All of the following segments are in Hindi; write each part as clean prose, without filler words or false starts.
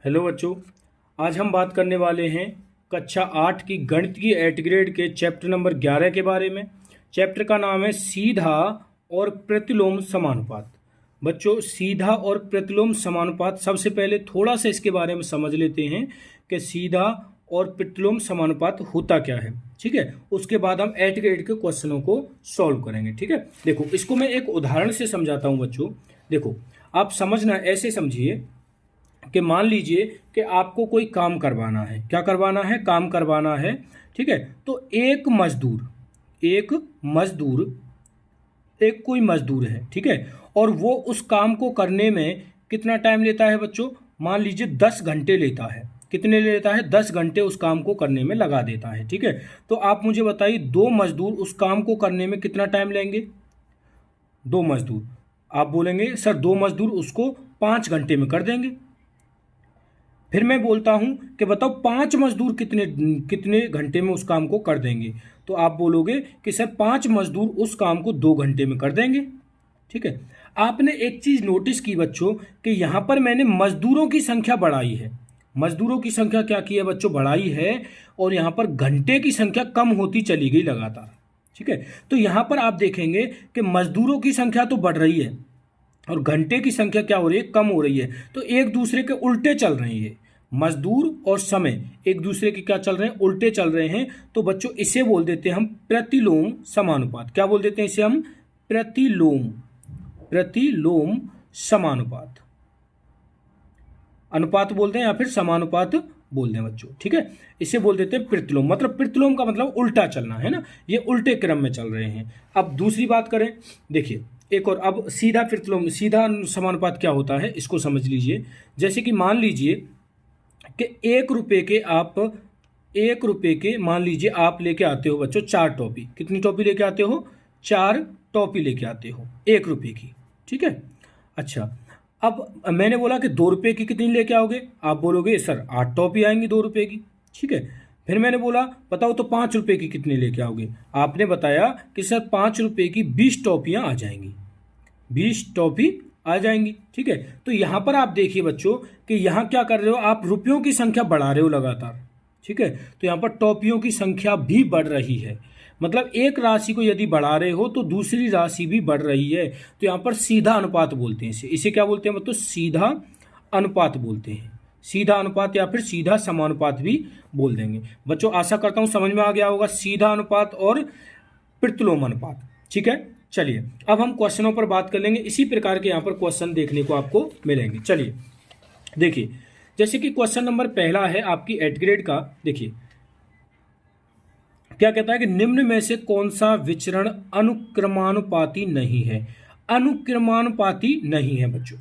हेलो बच्चों, आज हम बात करने वाले हैं कक्षा 8 की गणित की 8 ग्रेड के चैप्टर नंबर 11 के बारे में। चैप्टर का नाम है सीधा और प्रतिलोम समानुपात। बच्चों, सीधा और प्रतिलोम समानुपात, सबसे पहले थोड़ा सा इसके बारे में समझ लेते हैं कि सीधा और प्रतिलोम समानुपात होता क्या है। ठीक है, उसके बाद हम 8 ग्रेड के क्वेश्चनों को सॉल्व करेंगे। ठीक है, देखो इसको मैं एक उदाहरण से समझाता हूँ बच्चों। देखो, आप समझना, ऐसे समझिए कि मान लीजिए कि आपको कोई काम करवाना है। क्या करवाना है? काम करवाना है। ठीक है, तो एक कोई मजदूर है। ठीक है, और वो उस काम को करने में कितना टाइम लेता है बच्चों? मान लीजिए 10 घंटे लेता है। कितने लेता है? 10 घंटे उस काम को करने में लगा देता है। ठीक है, तो आप मुझे बताइए, दो मजदूर उस काम को करने में कितना टाइम लेंगे? दो मजदूर, आप बोलेंगे सर दो मजदूर उसको 5 घंटे में कर देंगे। फिर मैं बोलता हूं कि बताओ 5 मजदूर कितने कितने घंटे में उस काम को कर देंगे? तो आप बोलोगे कि सर 5 मजदूर उस काम को 2 घंटे में कर देंगे। ठीक है, आपने एक चीज नोटिस की बच्चों कि यहां पर मैंने मजदूरों की संख्या बढ़ाई है। मजदूरों की संख्या क्या की है बच्चों? बढ़ाई है। और यहां पर घंटे की संख्या कम होती चली गई लगातार। ठीक है, तो यहां पर आप देखेंगे कि मजदूरों की संख्या तो बढ़ रही है और घंटे की संख्या क्या हो रही है? कम हो रही है। तो एक दूसरे के उल्टे चल रही है। मजदूर और समय एक दूसरे के क्या चल रहे हैं? उल्टे चल रहे हैं। तो बच्चों इसे बोल देते हैं हम प्रतिलोम समानुपात। क्या बोल देते हैं इसे हम? प्रतिलोम समानुपात। अनुपात बोलते हैं या फिर समानुपात बोलते हैं बच्चों। ठीक है, इसे बोल देते हैं प्रतिलोम। मतलब प्रतिलोम का मतलब उल्टा चलना है ना, ये उल्टे क्रम में चल रहे हैं। अब दूसरी बात करें, देखिए एक और, अब सीधा प्रतिलोम, सीधा समानुपात क्या होता है इसको समझ लीजिए। जैसे कि मान लीजिए कि 1 रुपए के मान लीजिए आप लेके आते हो बच्चों 4 टॉफी। कितनी टॉफी लेके आते हो? 4 टॉफी लेके आते हो 1 रुपए की। ठीक है, अच्छा, अब मैंने बोला कि 2 रुपए की कितनी लेके आओगे? आप बोलोगे सर 8 टॉफी आएंगी 2 रुपए की। ठीक है, फिर मैंने बोला बताओ तो 5 रुपए की कितनी लेके आओगे? आपने बताया कि सर 5 रुपए की 20 टॉफियां आ जाएंगी। 20 टॉफी आ जाएंगी। ठीक है, तो यहां पर आप देखिए बच्चों कि यहां क्या कर रहे हो? आप रुपयों की संख्या बढ़ा रहे हो लगातार। ठीक है, तो यहां पर टॉफियों की संख्या भी बढ़ रही है। मतलब एक राशि को यदि बढ़ा रहे हो तो दूसरी राशि भी बढ़ रही है। तो यहां पर सीधा अनुपात बोलते हैं इसे। इसे क्या बोलते हैं बच्चों? सीधा अनुपात बोलते हैं। सीधा अनुपात या फिर सीधा समानुपात भी बोल देंगे। बच्चों आशा करता हूं समझ में आ गया होगा सीधा अनुपात और प्रतिलोम अनुपात। ठीक है, चलिए अब हम क्वेश्चनों पर बात कर लेंगे। इसी प्रकार के यहाँ पर क्वेश्चन देखने को आपको मिलेंगे। चलिए देखिए, जैसे कि क्वेश्चन नंबर पहला है आपकी 8 ग्रेड का। देखिए क्या कहता है कि निम्न में से कौन सा विचरण अनुक्रमानुपाती नहीं है? अनुक्रमानुपाती नहीं है बच्चों।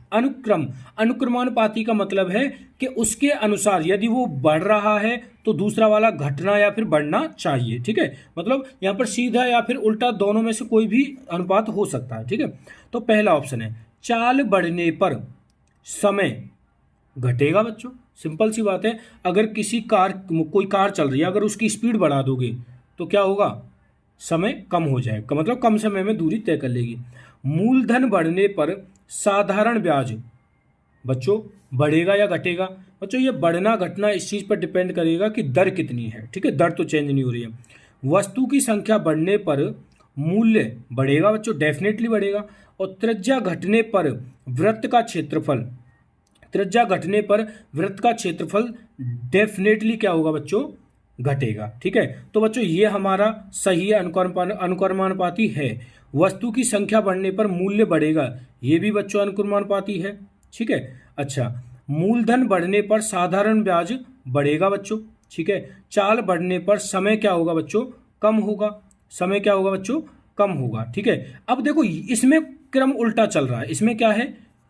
अनुक्रमानुपाती का मतलब है कि उसके अनुसार यदि वो बढ़ रहा है तो दूसरा वाला घटना या फिर बढ़ना चाहिए। ठीक है, मतलब यहां पर सीधा या फिर उल्टा दोनों में से कोई भी अनुपात हो सकता है। ठीक है, तो पहला ऑप्शन है चाल बढ़ने पर समय घटेगा। बच्चों सिंपल सी बात है, अगर कोई कार चल रही है, अगर उसकी स्पीड बढ़ा दोगे तो क्या होगा? समय कम हो जाएगा, मतलब कम समय में दूरी तय कर लेगी। मूलधन बढ़ने पर साधारण ब्याज बच्चों बढ़ेगा या घटेगा? बच्चों ये बढ़ना घटना इस चीज पर डिपेंड करेगा कि दर कितनी है। ठीक है, दर तो चेंज नहीं हो रही है। वस्तु की संख्या बढ़ने पर मूल्य बढ़ेगा बच्चों, डेफिनेटली बढ़ेगा। और त्रिज्या घटने पर वृत्त का क्षेत्रफल, त्रिज्या घटने पर वृत्त का क्षेत्रफल डेफिनेटली क्या होगा बच्चों? घटेगा। ठीक है, तो बच्चों ये हमारा सही है, अनुक्रमानुपाती है। वस्तु की संख्या बढ़ने पर मूल्य बढ़ेगा, ये भी बच्चों अनुक्रमानुपाती है। ठीक है, अच्छा, मूलधन बढ़ने पर साधारण ब्याज बढ़ेगा बच्चों। ठीक है, चाल बढ़ने पर समय क्या होगा बच्चों? कम होगा। समय क्या होगा बच्चों? कम होगा। ठीक है, अब देखो इसमें क्रम उल्टा चल रहा है। इसमें क्या है?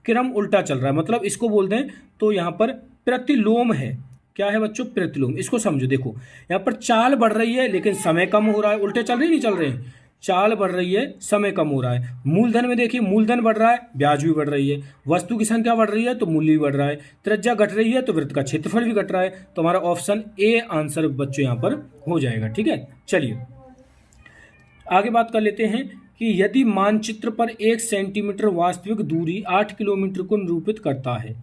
क्रम उल्टा चल रहा है, मतलब इसको बोलते हैं तो यहां पर प्रतिलोम है। क्या है बच्चों? प्रतिलोम। इसको समझो, देखो यहां पर चाल बढ़ रही है लेकिन समय कम हो रहा है। उल्टे चल रहे नहीं चल रहे हैं? चाल बढ़ रही है, समय कम हो रहा है। मूलधन में देखिए, मूलधन बढ़ रहा है, ब्याज भी बढ़ रही है। वस्तु की संख्या बढ़ रही है तो मूल्य भी बढ़ रहा है। त्रिज्या घट रही है तो वृत्त का क्षेत्रफल भी घट रहा है। तो हमारा ऑप्शन ए आंसर बच्चों यहां पर हो जाएगा। ठीक है, चलिए आगे बात कर लेते हैं कि यदि मानचित्र पर 1 सेंटीमीटर वास्तविक दूरी 8 किलोमीटर को निरूपित करता है।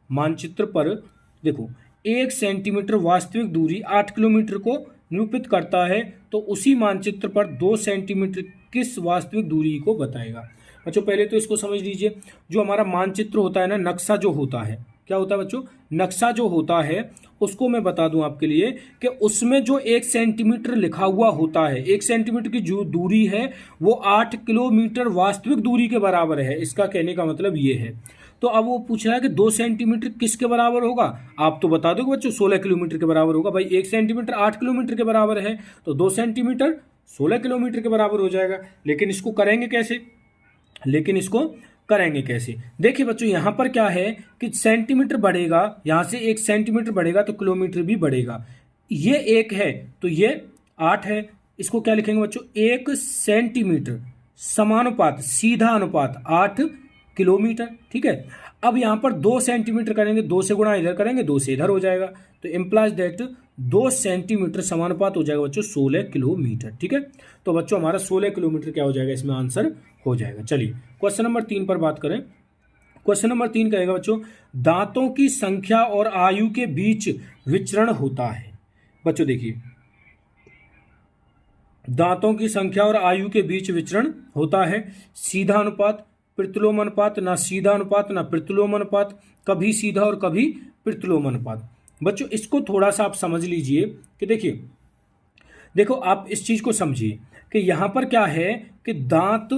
मानचित्र पर देखो 1 सेंटीमीटर वास्तविक दूरी 8 किलोमीटर को निरूपित करता है, तो उसी मानचित्र पर 2 सेंटीमीटर किस वास्तविक दूरी को बताएगा। बच्चों पहले तो इसको समझ लीजिए, जो हमारा मानचित्र होता है ना, नक्शा जो होता है, क्या होता है बच्चों, नक्शा जो होता है, उसको मैं बता दूं आपके लिए कि उसमें जो 1 सेंटीमीटर लिखा हुआ होता है, 1 सेंटीमीटर की जो दूरी है वो 8 किलोमीटर वास्तविक दूरी के बराबर है। इसका कहने का मतलब ये है। तो अब वो पूछ रहा है कि 2 सेंटीमीटर किसके बराबर होगा, आप तो बता दो बच्चों 16 किलोमीटर के बराबर होगा। भाई 1 सेंटीमीटर 8 किलोमीटर के बराबर है, तो 2 सेंटीमीटर 16 किलोमीटर के बराबर हो जाएगा। लेकिन इसको करेंगे कैसे, देखिए बच्चों यहाँ पर क्या है कि सेंटीमीटर बढ़ेगा, यहाँ से 1 सेंटीमीटर बढ़ेगा तो किलोमीटर भी बढ़ेगा। ये 1 है तो ये 8 है। इसको क्या लिखेंगे बच्चों, 1 सेंटीमीटर समानुपात सीधा अनुपात 8 किलोमीटर। ठीक है, अब यहाँ पर 2 सेंटीमीटर करेंगे, 2 से गुणा इधर करेंगे, 2 से इधर हो जाएगा, तो इम्प्लाइज दैट 2 सेंटीमीटर समानुपात हो जाएगा बच्चों 16 किलोमीटर। ठीक है, तो बच्चों हमारा 16 किलोमीटर क्या हो जाएगा, इसमें आंसर हो जाएगा। चलिए क्वेश्चन नंबर 3 पर बात करें। क्वेश्चन नंबर 3 कहेगा बच्चों, दांतों की संख्या और आयु के बीच विचरण होता है। बच्चों देखिए, दांतों की संख्या और आयु के बीच विचरण होता है, सीधा अनुपात, प्रतिलोम अनुपात, ना सीधा अनुपात ना प्रतिलोम अनुपात, कभी सीधा और कभी प्रतिलोम अनुपात। बच्चों इसको थोड़ा सा आप समझ लीजिए कि देखो आप इस चीज को समझिए कि यहाँ पर क्या है कि दांत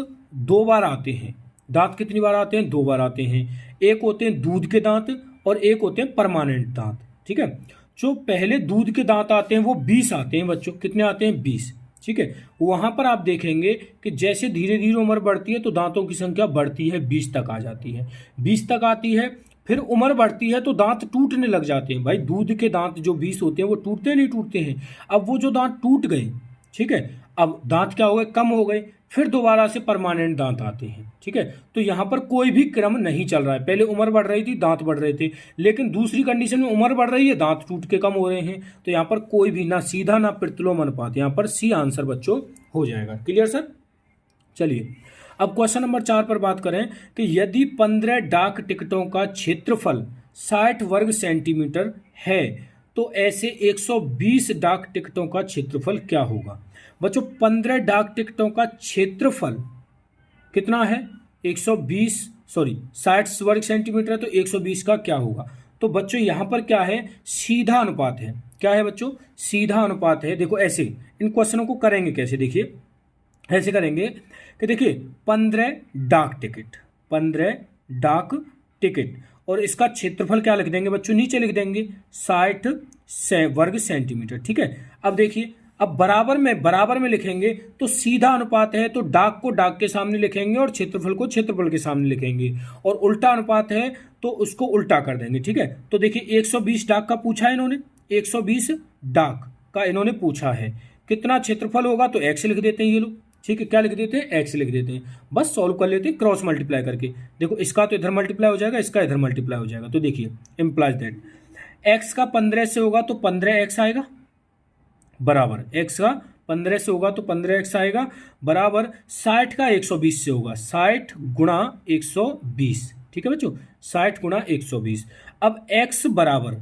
2 बार आते हैं। दांत कितनी बार आते हैं, 2 बार आते हैं। एक होते हैं दूध के दांत और एक होते हैं परमानेंट दांत। ठीक है, जो पहले दूध के दांत आते हैं वो 20 आते हैं बच्चों, कितने आते हैं, 20। ठीक है, वहां पर आप देखेंगे कि जैसे धीरे धीरे उम्र बढ़ती है तो दांतों की संख्या बढ़ती है, 20 तक आ जाती है, 20 तक आती है। फिर उम्र बढ़ती है तो दांत टूटने लग जाते हैं। भाई दूध के दांत जो 20 होते हैं वो टूटते नहीं टूटते हैं। अब वो जो दांत टूट गए, ठीक है, अब दांत क्या हो गए, कम हो गए, फिर दोबारा से परमानेंट दांत आते हैं। ठीक है, तो यहाँ पर कोई भी क्रम नहीं चल रहा है। पहले उम्र बढ़ रही थी, दांत बढ़ रहे थे, लेकिन दूसरी कंडीशन में उम्र बढ़ रही है, दांत टूट के कम हो रहे हैं। तो यहाँ पर कोई भी ना सीधा ना प्रतिलोम अनुपात, यहाँ पर सी आंसर बच्चों हो जाएगा। Clear sir. चलिए अब क्वेश्चन नंबर 4 पर बात करें कि यदि 15 डाक टिकटों का क्षेत्रफल 60 वर्ग सेंटीमीटर है तो ऐसे 120 डाक टिकटों का क्षेत्रफल क्या होगा। बच्चों 15 डाक टिकटों का क्षेत्रफल कितना है, 60 वर्ग सेंटीमीटर है, तो 120 का क्या होगा। तो बच्चों यहां पर क्या है, सीधा अनुपात है। क्या है बच्चों, सीधा अनुपात है। देखो ऐसे इन क्वेश्चनों को करेंगे कैसे, देखिए ऐसे करेंगे कि देखिए 15 डाक टिकट और इसका क्षेत्रफल क्या लिख देंगे बच्चों, नीचे लिख देंगे 60 वर्ग सेंटीमीटर। ठीक है, अब देखिए अब बराबर में लिखेंगे तो सीधा अनुपात है तो डाक को डाक के सामने लिखेंगे और क्षेत्रफल को क्षेत्रफल के सामने लिखेंगे, और उल्टा अनुपात है तो उसको उल्टा कर देंगे। ठीक है, तो देखिए 120 डाक का पूछा है इन्होंने, 120 डाक का इन्होंने पूछा है, कितना क्षेत्रफल होगा तो एक्स लिख देते हैं ये लोग। ठीक है, क्या लिख देते हैं, एक्स लिख देते हैं, बस सॉल्व कर लेते हैं क्रॉस मल्टीप्लाई करके। देखो इसका तो इधर मल्टीप्लाई हो जाएगा, इसका इधर मल्टीप्लाई हो जाएगा, तो देखिए इम्प्लाइज दैट एक्स का 15 से होगा तो 15x आएगा, बराबर एक्स का 15 से होगा तो 15x आएगा, बराबर 60 का 120 से होगा, 60 गुणा 120। ठीक है बच्चों, 60 गुणा 120। अब x बराबर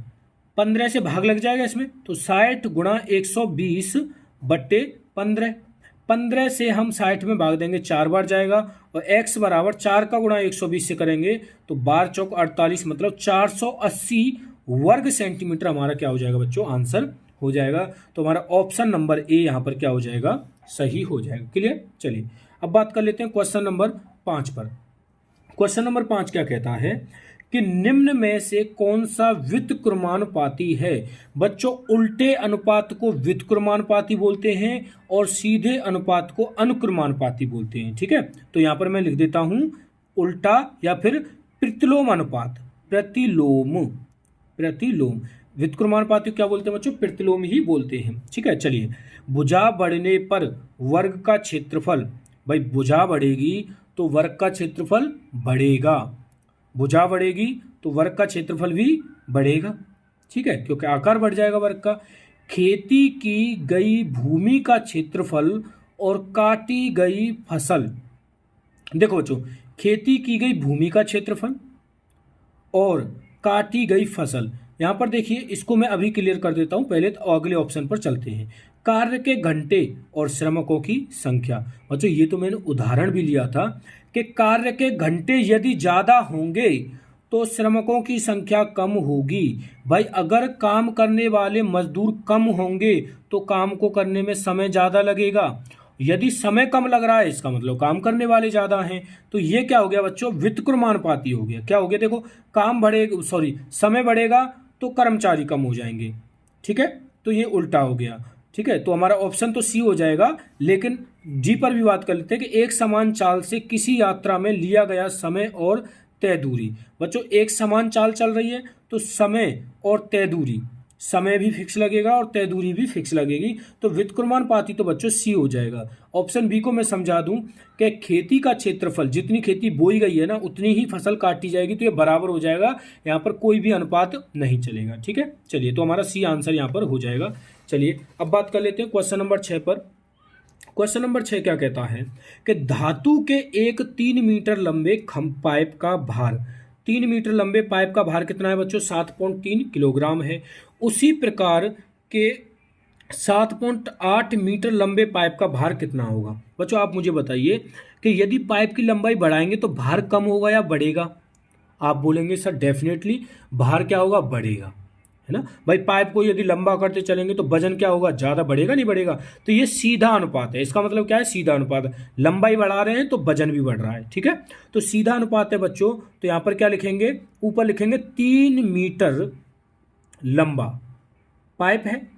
15 से भाग लग जाएगा इसमें, तो 60 गुणा 120 बट्टे 15 से हम 60 में भाग देंगे, 4 बार जाएगा, और x बराबर 4 का गुणा 120 से करेंगे तो 12 चौक 48, मतलब 480 वर्ग सेंटीमीटर हमारा क्या हो जाएगा बच्चों, आंसर हो जाएगा। तो हमारा ऑप्शन नंबर ए यहाँ पर क्या हो जाएगा, सही हो जाएगा। क्लियर। चलिए अब बात कर लेते हैं क्वेश्चन नंबर 5 पर। क्वेश्चन नंबर 5 क्या कहता है कि निम्न में से कौन सा व्युत्क्रमानुपाती है। बच्चों उल्टे अनुपात को व्युत्क्रमानुपाती बोलते हैं और सीधे अनुपात को अनुक्रमानुपाती बोलते हैं। ठीक है, तो यहां पर मैं लिख देता हूं उल्टा या फिर प्रतिलोम अनुपात, प्रतिलोम व्युत्क्रमानुपाती क्या बोलते हैं बच्चों, प्रतिलोम ही बोलते हैं। ठीक है, चलिए भुजा बढ़ने पर वर्ग का क्षेत्रफल, भाई भुजा बढ़ेगी तो वर्ग का क्षेत्रफल बढ़ेगा, भुजा बढ़ेगी तो वर्ग का क्षेत्रफल भी बढ़ेगा। ठीक है, क्योंकि आकार बढ़ जाएगा वर्ग का। खेती की गई भूमि का क्षेत्रफल और काटी गई फसल, देखो बच्चों खेती की गई भूमि का क्षेत्रफल और काटी गई फसल, यहाँ पर देखिए, इसको मैं अभी क्लियर कर देता हूँ, पहले तो अगले ऑप्शन पर चलते हैं। कार्य के घंटे और श्रमिकों की संख्या। बच्चों ये तो मैंने उदाहरण भी लिया था कि कार्य के घंटे यदि ज़्यादा होंगे तो श्रमिकों की संख्या कम होगी। भाई अगर काम करने वाले मजदूर कम होंगे तो काम को करने में समय ज़्यादा लगेगा। यदि समय कम लग रहा है इसका मतलब काम करने वाले ज़्यादा हैं। तो ये क्या हो गया बच्चों, व्युत्क्रमानुपाती हो गया। क्या हो गया, देखो काम बढ़ेगा, सॉरी समय बढ़ेगा तो कर्मचारी कम हो जाएंगे। ठीक है, तो ये उल्टा हो गया। ठीक है, तो हमारा ऑप्शन तो सी हो जाएगा। लेकिन जी पर भी बात कर लेते हैं कि एक समान चाल से किसी यात्रा में लिया गया समय और तय दूरी। बच्चों एक समान चाल चल रही है तो समय और तय दूरी, समय भी फिक्स लगेगा और तय दूरी भी फिक्स लगेगी। तो व्युत्क्रमानुपाती तो बच्चों सी हो जाएगा। ऑप्शन बी को मैं समझा दूं कि खेती का क्षेत्रफल, जितनी खेती बोई गई है ना उतनी ही फसल काटी जाएगी, तो ये बराबर हो जाएगा। यहाँ पर कोई भी अनुपात नहीं चलेगा। ठीक है, चलिए तो हमारा सी आंसर यहाँ पर हो जाएगा। चलिए अब बात कर लेते हैं क्वेश्चन नंबर 6 पर। क्वेश्चन नंबर 6 क्या कहता है कि धातु के एक 3 मीटर लंबे पाइप का भार, 3 मीटर लंबे पाइप का भार कितना है बच्चों, 7.3 किलोग्राम है। उसी प्रकार के 7.8 मीटर लंबे पाइप का भार कितना होगा। बच्चों आप मुझे बताइए कि यदि पाइप की लंबाई बढ़ाएंगे तो भार कम होगा या बढ़ेगा। आप बोलेंगे सर डेफिनेटली भार क्या होगा, बढ़ेगा, है ना। भाई पाइप को यदि लंबा करते चलेंगे तो वजन क्या होगा, ज़्यादा बढ़ेगा नहीं बढ़ेगा। तो ये सीधा अनुपात है, इसका मतलब क्या है, सीधा अनुपात है। लंबाई बढ़ा रहे हैं तो वजन भी बढ़ रहा है। ठीक है, तो सीधा अनुपात है बच्चों। तो यहाँ पर क्या लिखेंगे, ऊपर लिखेंगे 3 मीटर लंबा पाइप है।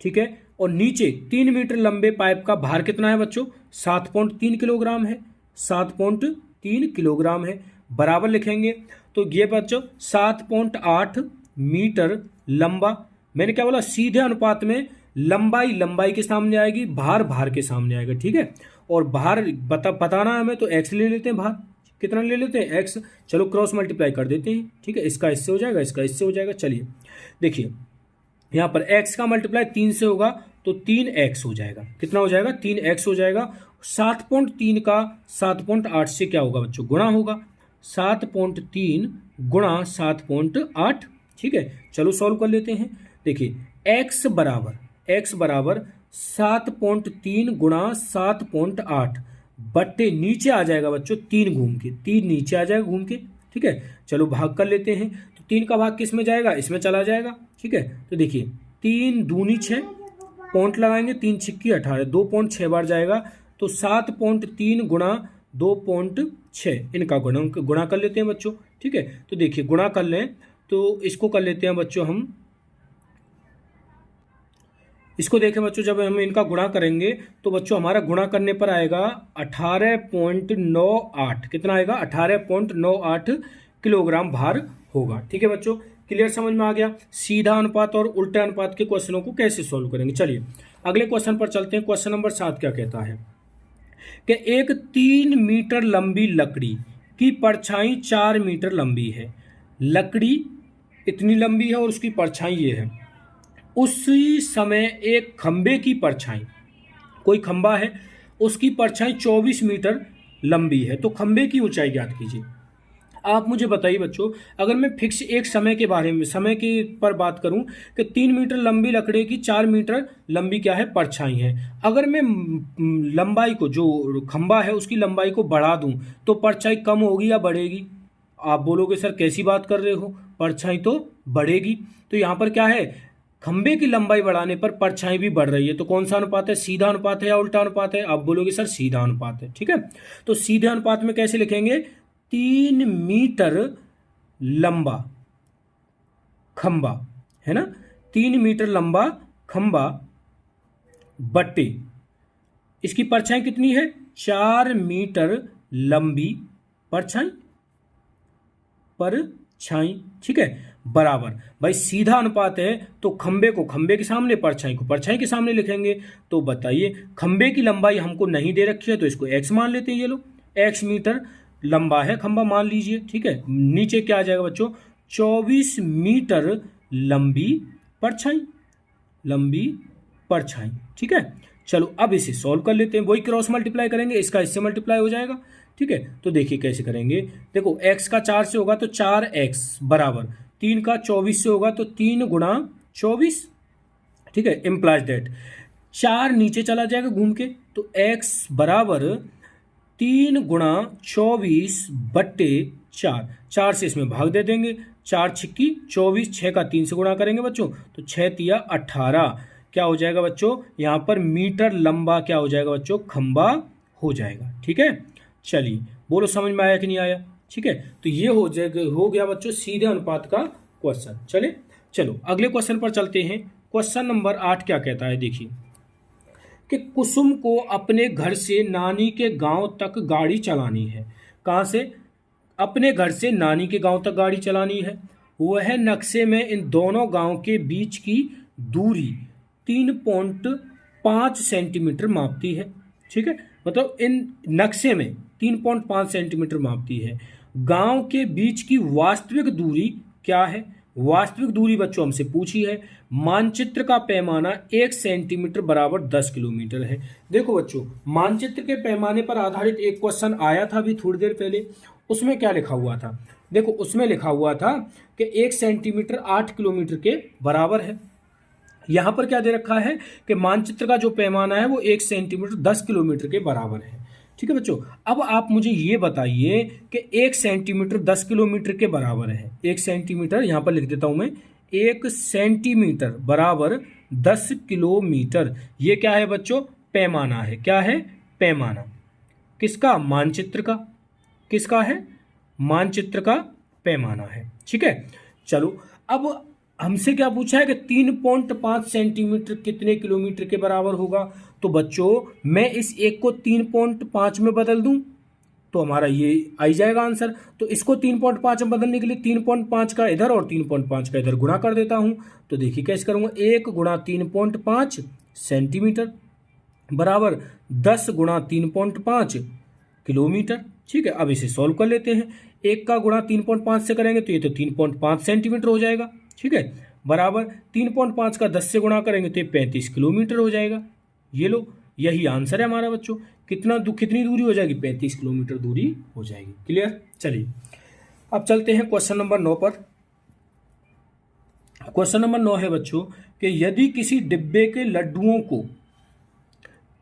ठीक है, और नीचे 3 मीटर लंबे पाइप का भार कितना है बच्चों, 7.3 किलोग्राम है। 7.3 किलोग्राम है, बराबर लिखेंगे। तो ये बच्चों 7.8 मीटर लंबा, मैंने क्या बोला, सीधे अनुपात में लंबाई लंबाई के सामने आएगी, भार भार के सामने आएगा। ठीक है, और भार बताना है हमें तो एक्स ले लेते हैं, भार कितना ले लेते हैं, एक्स। चलो क्रॉस मल्टीप्लाई कर देते हैं। ठीक है, इसका इससे हो जाएगा, इसका इससे हो जाएगा। चलिए देखिए यहाँ पर x का मल्टीप्लाई 3 से होगा तो 3x हो जाएगा। कितना हो जाएगा, 3x हो जाएगा। 7.3 का 7.8 से क्या होगा बच्चों, गुणा होगा। 7.3 गुणा 7.8। ठीक है, चलो सॉल्व कर लेते हैं। देखिए x बराबर 7.3 गुणा 7.8 बट्टे नीचे आ जाएगा बच्चों 3 घूम के, 3 नीचे आ जाएगा घूम के। ठीक है, चलो भाग कर लेते हैं। तो 3 का भाग किस में जाएगा, इसमें चला जाएगा। ठीक है, तो देखिए 3 दूनी 6, पॉइंट लगाएंगे, 3 छिक्की 18, 2.6 बार जाएगा। तो 7.3 गुणा 2.6 इनका गुणा कर लेते हैं बच्चों। ठीक है, तो देखिए गुणा कर लें तो इसको कर लेते हैं बच्चों हम, इसको देखें बच्चों, जब हम इनका गुणा करेंगे तो बच्चों हमारा गुणा करने पर आएगा 18.98। कितना आएगा, 18.98 किलोग्राम भार होगा। ठीक है बच्चों, क्लियर, समझ में आ गया। सीधा अनुपात और उल्टा अनुपात के क्वेश्चनों को कैसे सॉल्व करेंगे। चलिए अगले क्वेश्चन पर चलते हैं। क्वेश्चन नंबर 7 क्या कहता है कि एक 3 मीटर लंबी लकड़ी की परछाई 4 मीटर लंबी है। लकड़ी इतनी लंबी है और उसकी परछाई ये है। उसी समय एक खंबे की परछाई, कोई खंबा है उसकी परछाई 24 मीटर लंबी है। तो खंबे की ऊंचाई ज्ञात कीजिए। आप मुझे बताइए बच्चों, अगर मैं फिक्स एक समय के बारे में, समय के पर बात करूं कि 3 मीटर लंबी लकड़ी की 4 मीटर लंबी क्या है, परछाई है। अगर मैं लंबाई को, जो खंबा है उसकी लंबाई को बढ़ा दूं तो परछाई कम होगी या बढ़ेगी। आप बोलोगे सर कैसी बात कर रहे हो, परछाई तो बढ़ेगी। तो यहाँ पर क्या है, खंबे की लंबाई बढ़ाने पर परछाई भी बढ़ रही है। तो कौन सा अनुपात है, सीधा अनुपात है या उल्टा अनुपात है। आप बोलोगे सर सीधा अनुपात है। ठीक है, तो सीधे अनुपात में कैसे लिखेंगे, 3 मीटर लंबा खंबा, है ना, 3 मीटर लंबा खंबा बट्टे इसकी परछाई कितनी है, 4 मीटर लंबी परछाई। ठीक है, बराबर। भाई सीधा अनुपात है तो खंबे को खंबे के सामने, परछाई को परछाई के सामने लिखेंगे। तो बताइए खंबे की लंबाई हमको नहीं दे रखी है तो इसको x मान लेते हैं। ये लो x मीटर लंबा है खंबा, मान लीजिए। ठीक है, नीचे क्या आ जाएगा बच्चों, 24 मीटर लंबी परछाई। ठीक है, चलो अब इसे सॉल्व कर लेते हैं। वही क्रॉस मल्टीप्लाई करेंगे, इसका इससे मल्टीप्लाई हो जाएगा। ठीक है, तो देखिए कैसे करेंगे। देखो x का 4 से होगा तो 4x बराबर 3 का 24 से होगा तो 3 गुणा 24, ठीक है, इम्प्लाइज दैट 4 नीचे चला जाएगा घूम के, तो x बराबर 3 गुणा 24 बट्टे 4, 4 से इसमें भाग दे देंगे, 4 छिक्की 24, 6 का 3 से गुणा करेंगे बच्चों तो 6 तिया 18, क्या हो जाएगा बच्चों, यहाँ पर मीटर लंबा क्या हो जाएगा बच्चों, खंबा हो जाएगा। ठीक है, चलिए बोलो समझ में आया कि नहीं आया। ठीक है, तो ये हो जाएगा, हो गया बच्चों सीधे अनुपात का क्वेश्चन। चले चलो अगले क्वेश्चन पर चलते हैं। क्वेश्चन नंबर 8 क्या कहता है, देखिए कि कुसुम को अपने घर से नानी के गांव तक गाड़ी चलानी है। कहाँ से, अपने घर से नानी के गांव तक गाड़ी चलानी है। वह नक्शे में इन दोनों गांव के बीच की दूरी 3.5 सेंटीमीटर मापती है। ठीक है, मतलब इन नक्शे में 3.5 सेंटीमीटर मापती है। गांव के बीच की वास्तविक दूरी क्या है, वास्तविक दूरी बच्चों हमसे पूछी है। मानचित्र का पैमाना 1 सेंटीमीटर बराबर 10 किलोमीटर है। देखो बच्चों, मानचित्र के पैमाने पर आधारित एक क्वेश्चन आया था अभी थोड़ी देर पहले, उसमें क्या लिखा हुआ था, देखो उसमें लिखा हुआ था कि 1 सेंटीमीटर 8 किलोमीटर के बराबर है। यहाँ पर क्या दे रखा है कि मानचित्र का जो पैमाना है वो 1 सेंटीमीटर 10 किलोमीटर के बराबर है। ठीक है बच्चों, अब आप मुझे ये बताइए कि 1 सेंटीमीटर 10 किलोमीटर के बराबर है। 1 सेंटीमीटर यहाँ पर लिख देता हूँ मैं, 1 सेंटीमीटर बराबर 10 किलोमीटर। ये क्या है बच्चों, पैमाना है। क्या है, पैमाना किसका, मानचित्र का। किसका है, मानचित्र का पैमाना है। ठीक है, चलो अब हमसे क्या पूछा है कि 3.5 सेंटीमीटर कितने किलोमीटर के बराबर होगा। तो बच्चों मैं इस 1 को 3.5 में बदल दूं तो हमारा ये आई जाएगा आंसर। तो इसको 3.5 में बदलने के लिए 3.5 का इधर और 3.5 का इधर गुणा कर देता हूं। तो देखिए कैसे करूंगा, 1 गुणा 3.5 सेंटीमीटर बराबर 10 गुणा 3.5 किलोमीटर। ठीक है, अब इसे सॉल्व कर लेते हैं। 1 का गुणा 3.5 से करेंगे तो ये तो 3.5 सेंटीमीटर हो जाएगा। ठीक है, बराबर 3.5 का 10 से गुणा करेंगे तो ये 35 किलोमीटर हो जाएगा। ये लो, यही आंसर है हमारा बच्चों। कितनी दूरी हो जाएगी, 35 किलोमीटर दूरी हो जाएगी। क्लियर, चलिए अब चलते हैं क्वेश्चन नंबर 9 पर। क्वेश्चन नंबर 9 है बच्चों कि यदि किसी डिब्बे के लड्डुओं को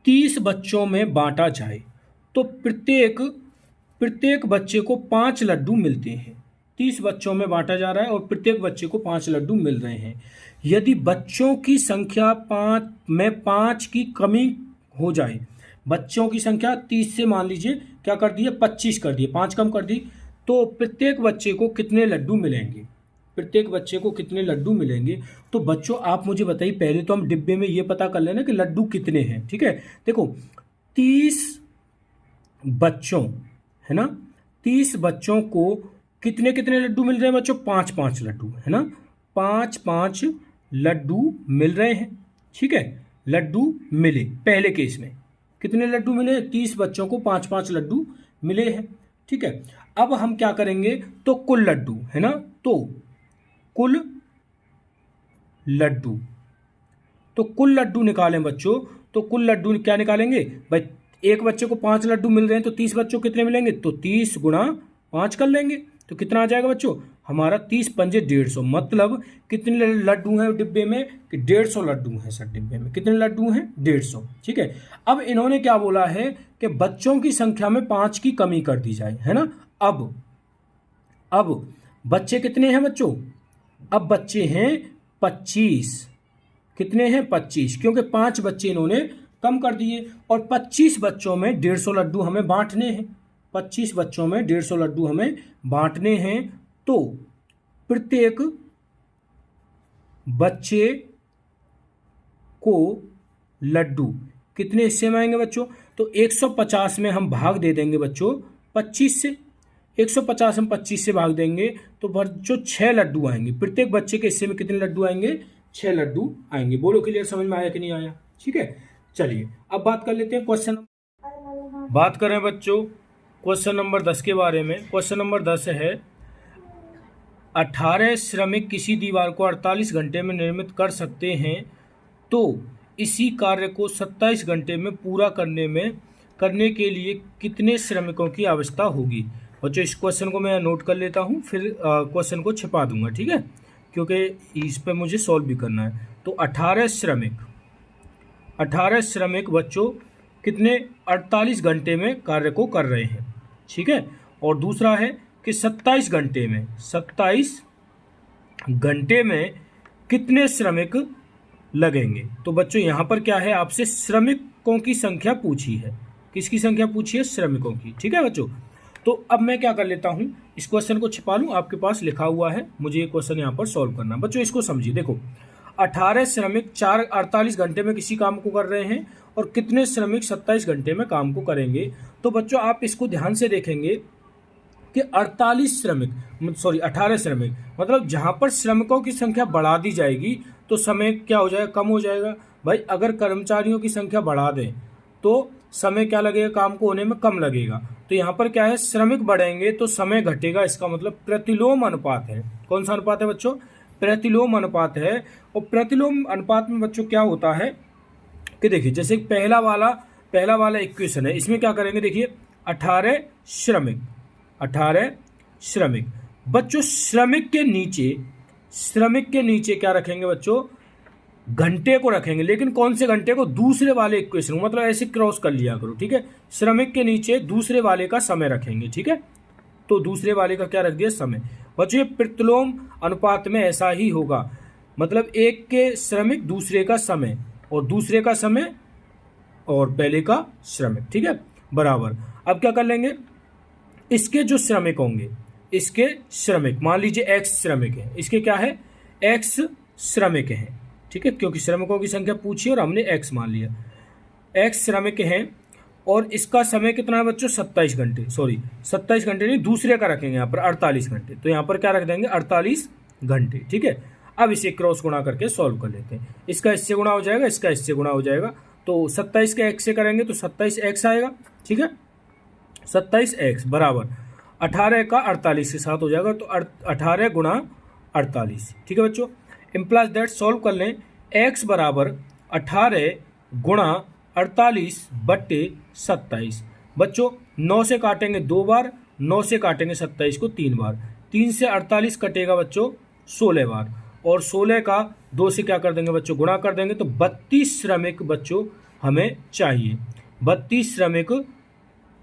30 बच्चों में बांटा जाए तो प्रत्येक बच्चे को 5 लड्डू मिलते हैं। 30 बच्चों में बांटा जा रहा है और प्रत्येक बच्चे को 5 लड्डू मिल रहे हैं। यदि बच्चों की संख्या 5 की कमी हो जाए, बच्चों की संख्या 30 से मान लीजिए क्या कर दिए, 25 कर दिए, 5 कम कर दी, तो प्रत्येक बच्चे को कितने लड्डू मिलेंगे, प्रत्येक बच्चे को कितने लड्डू मिलेंगे। तो बच्चों आप मुझे बताइए, पहले तो हम डिब्बे में ये पता कर लेना कि लड्डू कितने हैं। ठीक है, देखो 30 बच्चों है ना, 30 बच्चों को कितने कितने लड्डू मिल रहे हैं बच्चों, 5-5 लड्डू है ना, 5-5 लड्डू मिल रहे हैं। ठीक है, लड्डू मिले, पहले केस में कितने लड्डू मिले, 30 बच्चों को 5-5 लड्डू मिले हैं। ठीक है, अब हम क्या करेंगे, तो कुल लड्डू है ना, तो कुल लड्डू, तो कुल लड्डू निकालें बच्चों। तो कुल लड्डू क्या निकालेंगे भाई, एक बच्चे को 5 लड्डू मिल रहे हैं तो 30 बच्चों कितने मिलेंगे, तो 30 गुणा 5 कर लेंगे तो कितना आ जाएगा बच्चों, हमारा 30 पंजे 150। मतलब कितने लड्डू हैं डिब्बे में, कि 150 लड्डू हैं सर डिब्बे में। कितने लड्डू हैं, 150। ठीक है, अब इन्होंने क्या बोला है कि बच्चों की संख्या में 5 की कमी कर दी जाए, है ना। अब बच्चे कितने हैं बच्चों, अब बच्चे हैं 25। कितने हैं, 25, क्योंकि 5 बच्चे इन्होंने कम कर दिए और 25 बच्चों में 150 लड्डू हमें बांटने हैं। 25 बच्चों में 150 लड्डू हमें बांटने हैं। तो प्रत्येक बच्चे को लड्डू कितने हिस्से में आएंगे बच्चों, तो 150 में हम भाग दे देंगे बच्चों 25 से। 150 हम 25 से भाग देंगे तो बच्चों 6 लड्डू आएंगे। प्रत्येक बच्चे के हिस्से में कितने लड्डू आएंगे, 6 लड्डू आएंगे। बोलो क्लियर, समझ में आया कि नहीं आया। ठीक है, चलिए अब बात कर लेते हैं क्वेश्चन, बात करें बच्चों क्वेश्चन नंबर 10 के बारे में। क्वेश्चन नंबर 10 है 18 श्रमिक किसी दीवार को 48 घंटे में निर्मित कर सकते हैं तो इसी कार्य को 27 घंटे में पूरा करने के लिए कितने श्रमिकों की आवश्यकता होगी। बच्चों इस क्वेश्चन को मैं नोट कर लेता हूँ, फिर क्वेश्चन को छिपा दूंगा, ठीक है, क्योंकि इस पे मुझे सॉल्व भी करना है। तो 18 श्रमिक बच्चों कितने 48 घंटे में कार्य को कर रहे हैं, ठीक है। और दूसरा है कि 27 घंटे में कितने श्रमिक लगेंगे। तो बच्चों यहाँ पर क्या है, आपसे श्रमिकों की संख्या पूछी है। किसकी संख्या पूछी है? श्रमिकों की, ठीक है बच्चों। तो अब मैं क्या कर लेता हूँ, इस क्वेश्चन को छिपा लूँ, आपके पास लिखा हुआ है, मुझे ये क्वेश्चन यहाँ पर सॉल्व करना है। बच्चों इसको समझिए, देखो 18 श्रमिक 48 घंटे में किसी काम को कर रहे हैं और कितने श्रमिक 27 घंटे में काम को करेंगे। तो बच्चों आप इसको ध्यान से देखेंगे कि 18 श्रमिक मतलब जहाँ पर श्रमिकों की संख्या बढ़ा दी जाएगी तो समय क्या हो जाएगा? कम हो जाएगा। भाई अगर कर्मचारियों की संख्या बढ़ा दें तो समय क्या लगेगा? काम को होने में कम लगेगा। तो यहाँ पर क्या है, श्रमिक बढ़ेंगे तो समय घटेगा, इसका मतलब प्रतिलोम अनुपात है। कौन सा अनुपात है बच्चों? प्रतिलोम अनुपात है। और प्रतिलोम अनुपात में बच्चों क्या होता है कि देखिए, जैसे पहला वाला इक्वेशन है, इसमें क्या करेंगे, देखिए 18 श्रमिक बच्चों, श्रमिक के नीचे क्या रखेंगे बच्चों? घंटे को रखेंगे, लेकिन कौन से घंटे को? दूसरे वाले इक्वेशन, मतलब ऐसे क्रॉस कर लिया करो, ठीक है। श्रमिक के नीचे दूसरे वाले का समय रखेंगे, ठीक है। तो दूसरे वाले का क्या रख दिया? समय। बच्चों ये प्रतिलोम अनुपात में ऐसा ही होगा, मतलब एक के श्रमिक दूसरे का समय और दूसरे का समय और पहले का श्रमिक, ठीक है, बराबर। अब क्या कर लेंगे, इसके जो श्रमिक होंगे, इसके श्रमिक मान लीजिए एक्स श्रमिक है, इसके क्या है? एक्स श्रमिक हैं, ठीक है, क्योंकि श्रमिकों की संख्या पूछी और हमने एक्स मान लिया। एक्स श्रमिक हैं और इसका समय कितना है बच्चों? 27 घंटे, 27 घंटे नहीं, दूसरे का रखेंगे यहाँ पर 48 घंटे। तो यहाँ पर क्या रख देंगे? 48 घंटे, ठीक है। अब इसे क्रॉस गुणा करके सॉल्व कर लेते हैं। इसका इससे गुणा हो जाएगा, इसका इससे गुणा हो जाएगा, तो 27 के एक्स से करेंगे तो 27x आएगा, ठीक है। 27x बराबर 18 का 48 के साथ हो जाएगा, तो 18 गुणा 48, ठीक है बच्चों। इम्प्लाइज दैट, सॉल्व कर लें, x बराबर 18 गुणा 48 बट्टे 27। बच्चों 9 से काटेंगे 2 बार, 9 से काटेंगे 27 को 3 बार, 3 से 48 कटेगा बच्चों 16 बार, और 16 का 2 से क्या कर देंगे बच्चों? गुणा कर देंगे, तो 32 श्रमिक बच्चों हमें चाहिए। 32 श्रमिक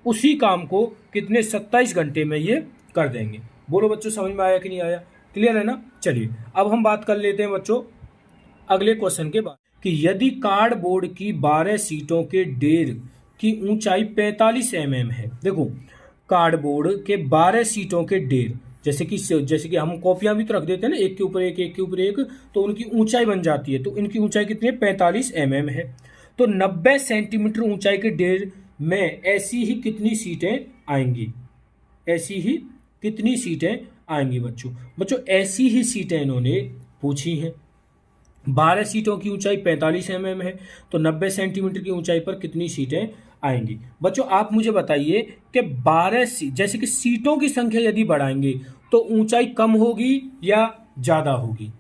उसी काम को कितने? 27 घंटे में ये कर देंगे। बोलो बच्चों समझ में आया कि नहीं आया? क्लियर है ना? चलिए अब हम बात कर लेते हैं बच्चों अगले क्वेश्चन के बाद, कि यदि कार्डबोर्ड की 12 सीटों के ढेर की ऊंचाई 45 mm है। देखो कार्डबोर्ड के 12 सीटों के ढेर, जैसे कि हम कॉपियां भी तो रख देते हैं ना, एक के ऊपर एक, एक के ऊपर एक, तो उनकी ऊंचाई बन जाती है। तो इनकी ऊंचाई कितनी है? 45 mm है। तो 90 सेंटीमीटर ऊंचाई के ढेर में ऐसी ही कितनी सीटें आएंगी? बच्चों ऐसी ही सीटें इन्होंने पूछी हैं। 12 सीटों की ऊंचाई 45 mm है, तो 90 सेंटीमीटर की ऊंचाई पर कितनी सीटें आएंगी? बच्चों आप मुझे बताइए कि 12 जैसे कि सीटों की संख्या यदि बढ़ाएंगे तो ऊंचाई कम होगी या ज़्यादा होगी?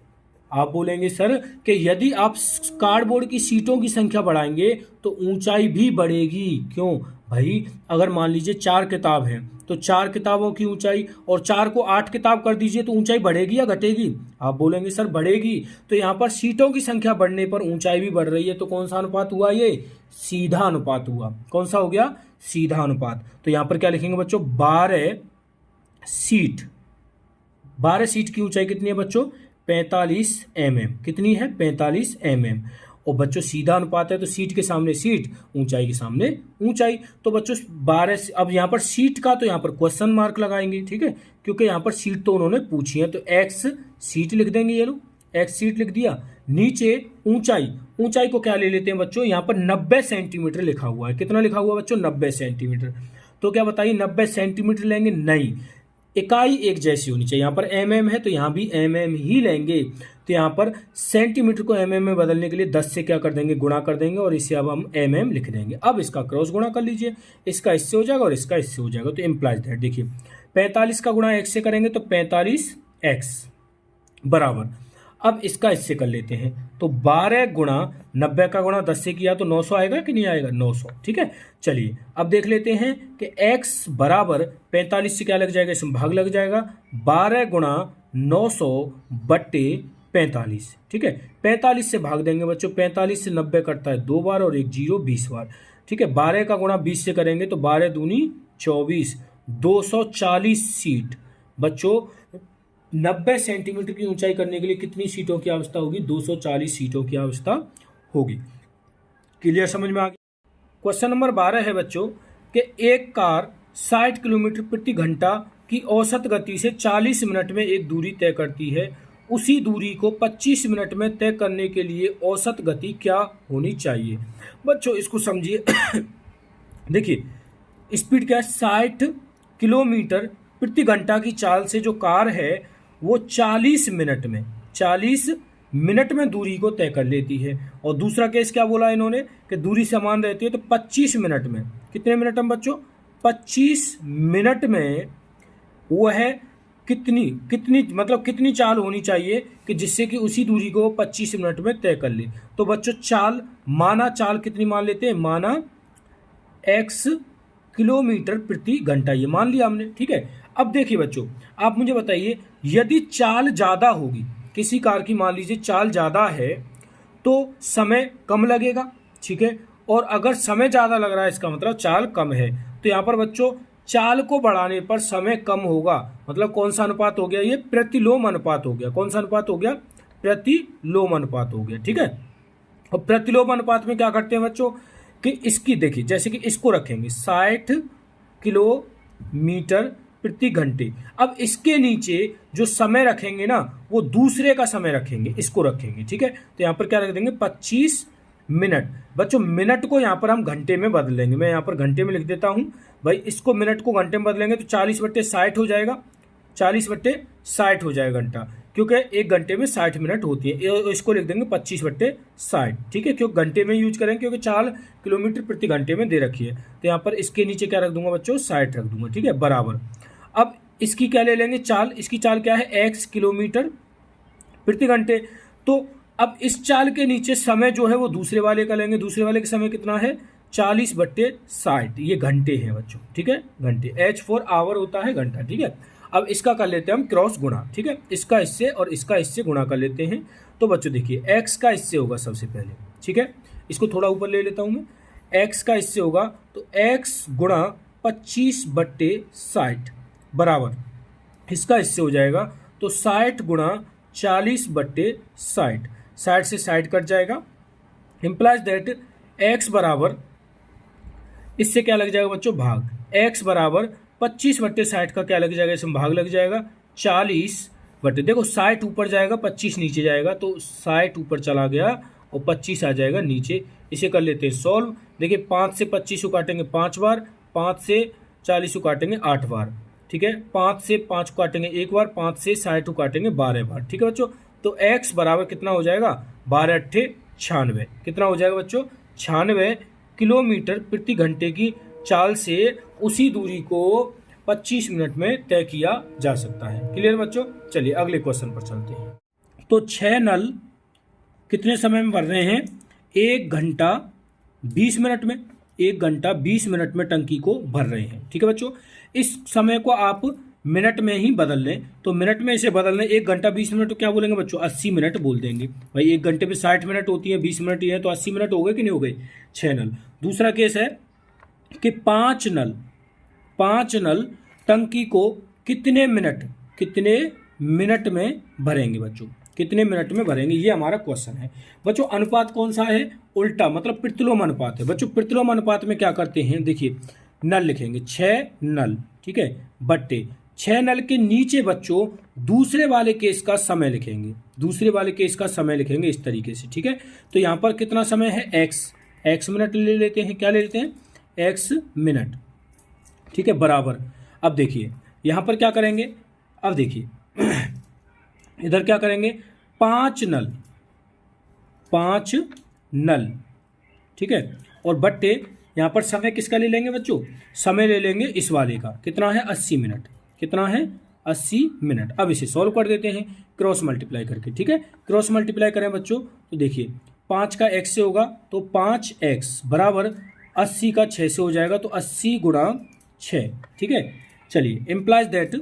आप बोलेंगे सर कि यदि आप कार्डबोर्ड की सीटों की संख्या बढ़ाएंगे तो ऊंचाई भी बढ़ेगी। क्यों भाई? अगर मान लीजिए 4 किताब हैं तो 4 किताबों की ऊंचाई, और 4 को 8 किताब कर दीजिए तो ऊंचाई बढ़ेगी या घटेगी? आप बोलेंगे सर बढ़ेगी। तो यहाँ पर सीटों की संख्या बढ़ने पर ऊंचाई भी बढ़ रही है, तो कौन सा अनुपात हुआ? ये सीधा अनुपात हुआ। कौन सा हो गया? सीधा अनुपात। तो यहाँ पर क्या लिखेंगे बच्चों? 12 सीट की ऊंचाई कितनी है बच्चों? 45 mm। कितनी है? 45 mm। और बच्चों सीधा अनुपात है तो सीट के सामने सीट, ऊंचाई के सामने ऊंचाई। तो बच्चों 12, अब यहाँ पर सीट का तो यहाँ पर क्वेश्चन मार्क लगाएंगे, ठीक है, क्योंकि यहाँ पर सीट तो उन्होंने पूछी है, तो एक्स सीट लिख देंगे। ये लो एक्स सीट लिख दिया। नीचे ऊंचाई को क्या ले लेते हैं बच्चों? यहाँ पर 90 सेंटीमीटर लिखा हुआ है। कितना लिखा हुआ है बच्चों? 90 सेंटीमीटर। तो क्या बताइए 90 सेंटीमीटर लेंगे? नहीं, इकाई एक जैसी होनी चाहिए। यहाँ पर mm है तो यहाँ भी mm ही लेंगे। तो यहाँ पर सेंटीमीटर को mm में बदलने के लिए 10 से क्या कर देंगे? गुणा कर देंगे, और इसे अब हम mm लिख देंगे। अब इसका क्रॉस गुणा कर लीजिए, इसका इससे हो जाएगा और इसका इससे हो जाएगा। तो इम्प्लाइज दैट, देखिए 45 का गुणा x से करेंगे तो 45x बराबर। अब इसका इससे कर लेते हैं, तो 12 गुणा 90 का गुणा 10 से किया तो 900 आएगा कि नहीं आएगा, 900। ठीक है, चलिए अब देख लेते हैं कि x बराबर 45 से क्या लग जाएगा, इसमें भाग लग जाएगा, 12 गुणा 900 बट्टे 45। ठीक है, 45 से भाग देंगे बच्चों, 45 से 90 कटता है 2 बार और 1 0 20 बार। ठीक है, 12 का गुणा 20 से करेंगे तो 12 दूनी 24, 240 सीट। बच्चों 90 सेंटीमीटर की ऊंचाई करने के लिए कितनी सीटों की आवश्यकता होगी, 240 सीटों की आवश्यकता होगी। क्लियर, समझ में आ गया। क्वेश्चन नंबर 12 है बच्चों कि एक कार 60 किलोमीटर प्रति घंटा की औसत गति से 40 मिनट में एक दूरी तय करती है, उसी दूरी को 25 मिनट में तय करने के लिए औसत गति क्या होनी चाहिए। बच्चों इसको समझिए देखिए स्पीड क्या है, 60 किलोमीटर प्रति घंटा की चाल से जो कार है वो 40 मिनट में दूरी को तय कर लेती है। और दूसरा केस क्या बोला इन्होंने कि दूरी समान रहती है तो 25 मिनट में, कितने मिनट में बच्चों, 25 मिनट में वह कितनी चाल होनी चाहिए कि जिससे कि उसी दूरी को 25 मिनट में तय कर ले। तो बच्चों चाल कितनी मान लेते हैं, माना x किलोमीटर प्रति घंटा, ये मान लिया हमने। ठीक है, अब देखिए बच्चों आप मुझे बताइए, यदि चाल ज़्यादा होगी, किसी कार की मान लीजिए चाल ज़्यादा है तो समय कम लगेगा। ठीक है, और अगर समय ज़्यादा लग रहा है इसका मतलब चाल कम है। तो यहाँ पर बच्चों चाल को बढ़ाने पर समय कम होगा, मतलब कौन सा अनुपात हो गया, ये प्रतिलोम अनुपात हो गया। कौन सा अनुपात हो गया, प्रतिलोम अनुपात हो गया। ठीक है, और प्रतिलोम अनुपात में क्या करते हैं बच्चों कि इसकी देखिए, जैसे कि इसको रखेंगे 60 किलोमीटर प्रति घंटे, अब इसके नीचे जो समय रखेंगे ना वो दूसरे का समय रखेंगे, इसको रखेंगे। ठीक है, तो यहाँ पर क्या रख देंगे, 25 मिनट। बच्चों मिनट को यहाँ पर हम घंटे में बदल लेंगे, मैं यहाँ पर घंटे में लिख देता हूँ भाई, इसको मिनट को घंटे में बदलेंगे तो 40/60 हो जाएगा, 40/60 हो जाएगा घंटा, क्योंकि एक घंटे में 60 मिनट होती है। इसको लिख देंगे 25/60। ठीक है, क्योंकि घंटे में यूज करेंगे क्योंकि 4 किलोमीटर प्रति घंटे में दे रखी है। तो यहाँ पर इसके नीचे क्या रख दूंगा बच्चों, 60 रख दूंगा। ठीक है, बराबर। अब इसकी क्या ले लेंगे चाल, इसकी चाल क्या है, x किलोमीटर प्रति घंटे। तो अब इस चाल के नीचे समय जो है वो दूसरे वाले का लेंगे, दूसरे वाले का समय कितना है, 40/60, ये घंटे हैं बच्चों। ठीक है, घंटे, h फॉर आवर होता है घंटा। ठीक है, अब इसका कर लेते हैं हम क्रॉस गुणा। ठीक है, इसका इससे और इसका इससे गुणा कर लेते हैं। तो बच्चों देखिए x का इससे होगा सबसे पहले। ठीक है, इसको थोड़ा ऊपर ले लेता हूं मैं, x का इससे होगा तो x गुणा 25/60 बराबर, इसका इससे हो जाएगा तो 60 गुणा 40/60, 60 से 60 कट जाएगा, इम्प्लाइज दैट x बराबर, इससे क्या लग जाएगा बच्चों, भाग। x बराबर 25/60 का क्या लग जाएगा, इसमें भाग लग जाएगा, 40 देखो 60 ऊपर जाएगा 25 नीचे जाएगा, तो 60 ऊपर चला गया और 25 आ जाएगा नीचे। इसे कर लेते हैं सॉल्व। देखिए 5 से 25 को काटेंगे 5 बार, 5 से 40 को काटेंगे 8 बार। ठीक है, 5 से 5 को काटेंगे 1 बार, 5 से 60 को काटेंगे 12 बार। ठीक है बच्चों, तो x बराबर कितना हो जाएगा, 12×8 96। कितना हो जाएगा बच्चों, 96 किलोमीटर प्रति घंटे की चाल से उसी दूरी को 25 मिनट में तय किया जा सकता है। क्लियर बच्चों, चलिए अगले क्वेश्चन पर चलते हैं। तो 6 नल कितने समय में भर रहे हैं, 1 घंटा 20 मिनट में, 1 घंटा 20 मिनट में टंकी को भर रहे हैं। ठीक है बच्चों, इस समय को आप मिनट में ही बदल लें, तो मिनट में इसे बदल लें, 1 घंटा 20 मिनट तो क्या बोलेंगे बच्चों, 80 मिनट बोल देंगे। भाई 1 घंटे में 60 मिनट होती है, 20 मिनट ही है, तो 80 मिनट हो गए कि नहीं हो गए, 6 नल। दूसरा केस है कि 5 नल टंकी को कितने मिनट में भरेंगे बच्चों, कितने मिनट में भरेंगे, ये हमारा क्वेश्चन है बच्चों। अनुपात कौन सा है, उल्टा, मतलब प्रतिलोम अनुपात है बच्चों। प्रतिलोम अनुपात में क्या करते हैं, देखिए नल लिखेंगे 6 नल, ठीक है, बट्टे 6 नल के नीचे बच्चों दूसरे वाले केस का समय लिखेंगे, दूसरे वाले केस का समय लिखेंगे इस तरीके से। ठीक है, तो यहाँ पर कितना समय है, x मिनट ले लेते हैं, क्या ले लेते हैं, x मिनट। ठीक है, बराबर। अब देखिए यहाँ पर क्या करेंगे, अब देखिए इधर क्या करेंगे, 5 नल, ठीक है, और बट्टे यहाँ पर समय किसका ले लेंगे बच्चों, समय ले लेंगे इस वाले का, कितना है 80 मिनट, कितना है मिनट। अब इसे सॉल्व कर देते हैं क्रॉस मल्टीप्लाई करके, ठीक है। क्रॉस मल्टीप्लाई करें बच्चों तो देखिए 5 का x से होगा तो 5x बराबर 80 का 6 से हो जाएगा तो 80 गुणा 6, ठीक है। चलिए इम्प्लाइज दैट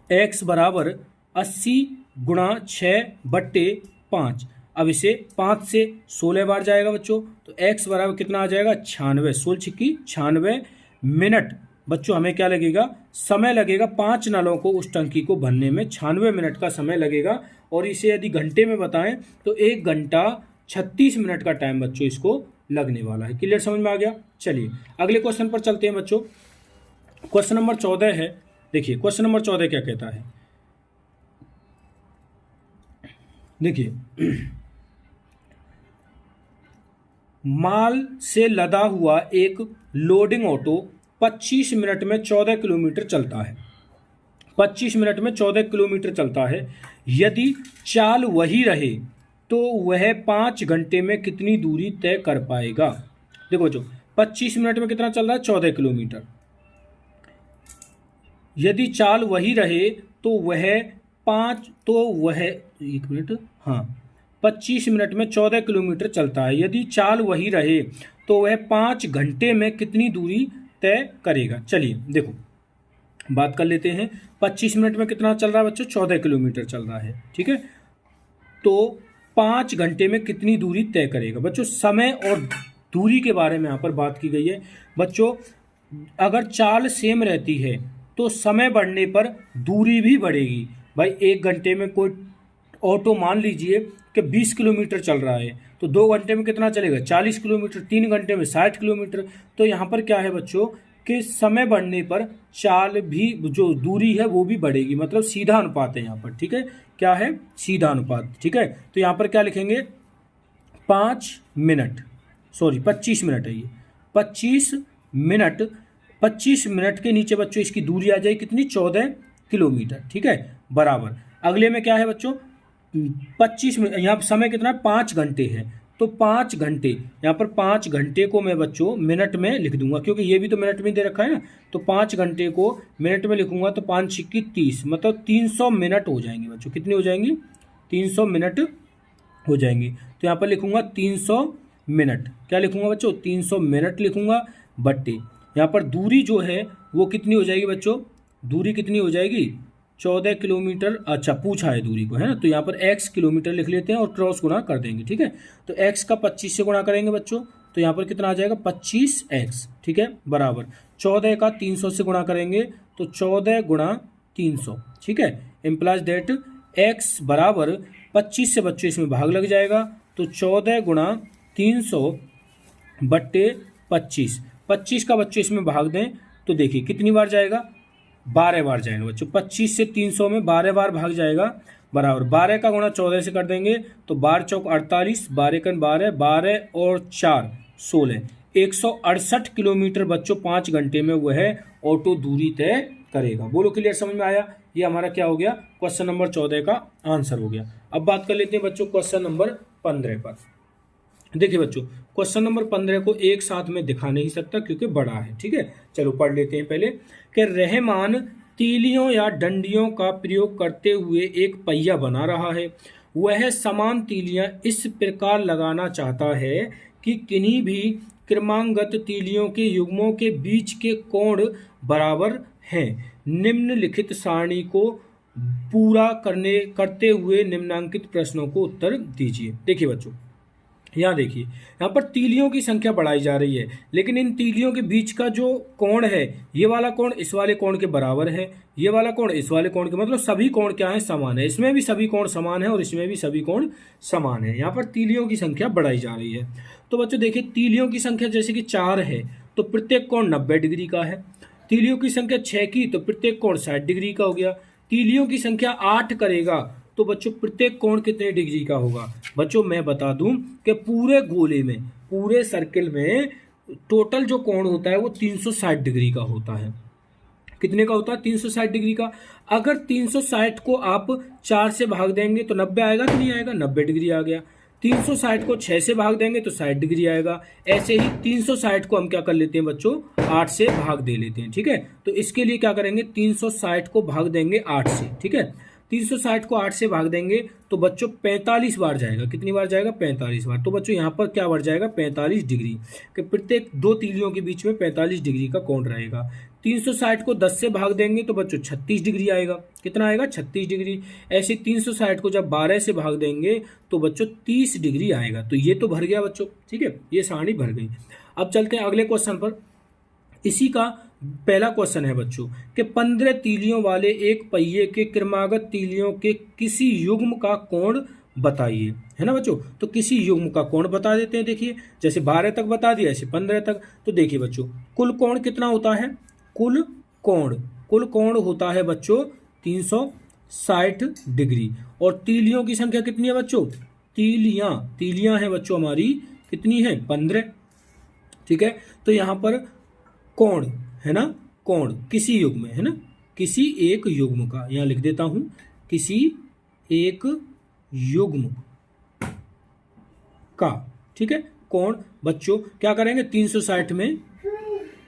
x बराबर 80 गुणा 6/5। अब इसे 5 से 16 बार जाएगा बच्चों तो x बराबर कितना आ जाएगा 96, 16 छिक्की 96 मिनट। बच्चों हमें क्या लगेगा, समय लगेगा 5 नलों को उस टंकी को भरने में 96 मिनट का समय लगेगा। और इसे यदि घंटे में बताएं तो 1 घंटा 36 मिनट का टाइम बच्चों इसको लगने वाला है। क्लियर, समझ में आ गया। चलिए अगले क्वेश्चन पर चलते हैं बच्चों। क्वेश्चन नंबर 14 है। देखिए क्वेश्चन नंबर 14 क्या कहता है, देखिए माल से लदा हुआ एक लोडिंग ऑटो 25 मिनट में 14 किलोमीटर चलता है। 25 मिनट में 14 किलोमीटर चलता है। यदि चाल वही रहे तो वह 5 घंटे में कितनी दूरी तय कर पाएगा। देखो बच्चों 25 मिनट में कितना चल रहा है 14 किलोमीटर। यदि चाल वही रहे तो वह 25 मिनट में 14 किलोमीटर चलता है। यदि चाल वही रहे तो वह 5 घंटे में कितनी दूरी तय करेगा। चलिए देखो बात कर लेते हैं। 25 मिनट में कितना चल रहा है बच्चों 14 किलोमीटर चल रहा है, ठीक है। तो 5 घंटे में कितनी दूरी तय करेगा। बच्चों समय और दूरी के बारे में यहाँ पर बात की गई है। बच्चों अगर चाल सेम रहती है तो समय बढ़ने पर दूरी भी बढ़ेगी। भाई 1 घंटे में कोई ऑटो मान लीजिए कि 20 किलोमीटर चल रहा है तो 2 घंटे में कितना चलेगा 40 किलोमीटर, 3 घंटे में 60 किलोमीटर। तो यहाँ पर क्या है बच्चों कि समय बढ़ने पर चाल भी, जो दूरी है वो भी बढ़ेगी, मतलब सीधा अनुपात है यहाँ पर, ठीक है। क्या है, सीधा अनुपात, ठीक है। तो यहाँ पर क्या लिखेंगे 25 मिनट है ये 25 मिनट के नीचे बच्चों इसकी दूरी आ जाएगी कितनी 14 किलोमीटर, ठीक है। बराबर अगले में क्या है बच्चों 25 मिनट, यहाँ पर समय कितना 5 घंटे है तो 5 घंटे, यहाँ पर 5 घंटे को मैं बच्चों मिनट में लिख दूंगा क्योंकि ये भी तो मिनट में दे रखा है ना। तो 5 घंटे को मिनट में लिखूंगा तो 5 छिक्की 30, मतलब 300 मिनट हो जाएंगे बच्चों। कितनी हो जाएंगी 300 मिनट हो जाएंगी। तो यहाँ पर लिखूंगा 300 मिनट, क्या लिखूंगा बच्चों 300 मिनट लिखूंगा बट्टे यहाँ पर दूरी जो है वो कितनी हो जाएगी बच्चों, दूरी कितनी हो जाएगी 14 किलोमीटर। अच्छा पूछा है दूरी को, है ना। तो यहाँ पर x किलोमीटर लिख लेते हैं और क्रॉस गुणा कर देंगे, ठीक है। तो x का 25 से गुणा करेंगे बच्चों तो यहाँ पर कितना आ जाएगा 25x, ठीक है। बराबर 14 का 300 से गुणा करेंगे तो 14 गुणा 300, ठीक है। इम्प्लाइज दैट x बराबर 25 से बच्चों इसमें भाग लग जाएगा तो 14 गुणा 300 बट्टे 25। 25 का बच्चों इसमें भाग दें तो देखिए कितनी बार जाएगा 12 बार जाएगा बच्चों। 25 से 300 में 12 बार भाग जाएगा। बराबर 12 का गुणा 14 से कर देंगे तो 12 चौक 48, 12 कन 12, 12 और 4 16, 168 किलोमीटर बच्चों 5 घंटे में वह ऑटो दूरी तय करेगा। बोलो क्लियर, समझ में आया। ये हमारा क्या हो गया क्वेश्चन नंबर 14 का आंसर हो गया। अब बात कर लेते हैं बच्चों क्वेश्चन नंबर 15 पर। देखिए बच्चों क्वेश्चन नंबर 15 को एक साथ में दिखा नहीं सकता क्योंकि बड़ा है, ठीक है। चलो पढ़ लेते हैं पहले कि रहमान तीलियों या डंडियों का प्रयोग करते हुए एक पहिया बना रहा है। वह समान तीलियां इस प्रकार लगाना चाहता है कि किन्हीं भी क्रमांगत तीलियों के युग्मों के बीच के कोण बराबर हैं। निम्नलिखित सारणी को पूरा करते हुए निम्नांकित प्रश्नों को उत्तर दीजिए। देखिए बच्चों यहाँ देखिए, यहाँ पर तीलियों की संख्या बढ़ाई जा रही है लेकिन इन तीलियों के बीच का जो कोण है ये वाला कोण इस वाले कोण के बराबर है, ये वाला कोण इस वाले कोण के, मतलब सभी कोण क्या है समान है। इसमें भी सभी कोण समान है और इसमें भी सभी कोण समान है। यहाँ पर तीलियों की संख्या बढ़ाई जा रही है। तो बच्चों देखिए तीलियों की संख्या जैसे कि 4 है तो प्रत्येक कोण 90 डिग्री का है। तीलियों की संख्या 6 की तो प्रत्येक कोण 60 डिग्री का हो गया। तीलियों की संख्या 8 करेगा तो बच्चों प्रत्येक कोण कितने डिग्री का होगा। बच्चों मैं बता दूं कि पूरे गोले में, पूरे सर्किल में टोटल जो कोण होता है वो 360 डिग्री का होता है। कितने का होता है 360 डिग्री का। अगर 360 को आप 4 से भाग देंगे तो 90 आएगा कि नहीं आएगा, 90 डिग्री आ गया। 360 को 6 से भाग देंगे तो 60 डिग्री आएगा। ऐसे ही 360 को हम क्या कर लेते हैं बच्चों, 8 से भाग दे लेते हैं। ठीक है, तो इसके लिए क्या करेंगे, 360 को भाग देंगे 8 से। ठीक है, 360 को 8 से भाग देंगे तो बच्चों 45 बार जाएगा। कितनी बार जाएगा, 45 बार। तो बच्चों यहाँ पर क्या बढ़ जाएगा, 45 डिग्री, कि प्रत्येक दो तीलियों के बीच में 45 डिग्री का कोण रहेगा। 360 को 10 से भाग देंगे तो बच्चों 36 डिग्री आएगा। कितना आएगा, 36 डिग्री। ऐसे 360 को जब 12 से भाग देंगे तो बच्चों 30 डिग्री आएगा। तो ये तो भर गया बच्चों। ठीक है, ये सारणी भर गई। अब चलते हैं अगले क्वेश्चन पर। इसी का पहला क्वेश्चन है बच्चों कि 15 तीलियों वाले एक पहिए के क्रमागत तीलियों के किसी युग्म का कोण बताइए। है ना बच्चों, तो किसी युग्म का कोण बता देते हैं। देखिए, जैसे 12 तक बता दिया, ऐसे 15 तक। तो देखिए बच्चों, कुल कोण कितना होता है, कुल कोण होता है बच्चों 360 डिग्री। और तीलियों की संख्या कितनी है बच्चों, तीलियां हैं बच्चों हमारी कितनी है, 15। ठीक है, तो यहां पर कोण है ना, कोण किसी युग्म में है ना, किसी एक युग्म का, यहां लिख देता हूं, किसी एक युग्म का। ठीक है, कोण बच्चों क्या करेंगे, 360 में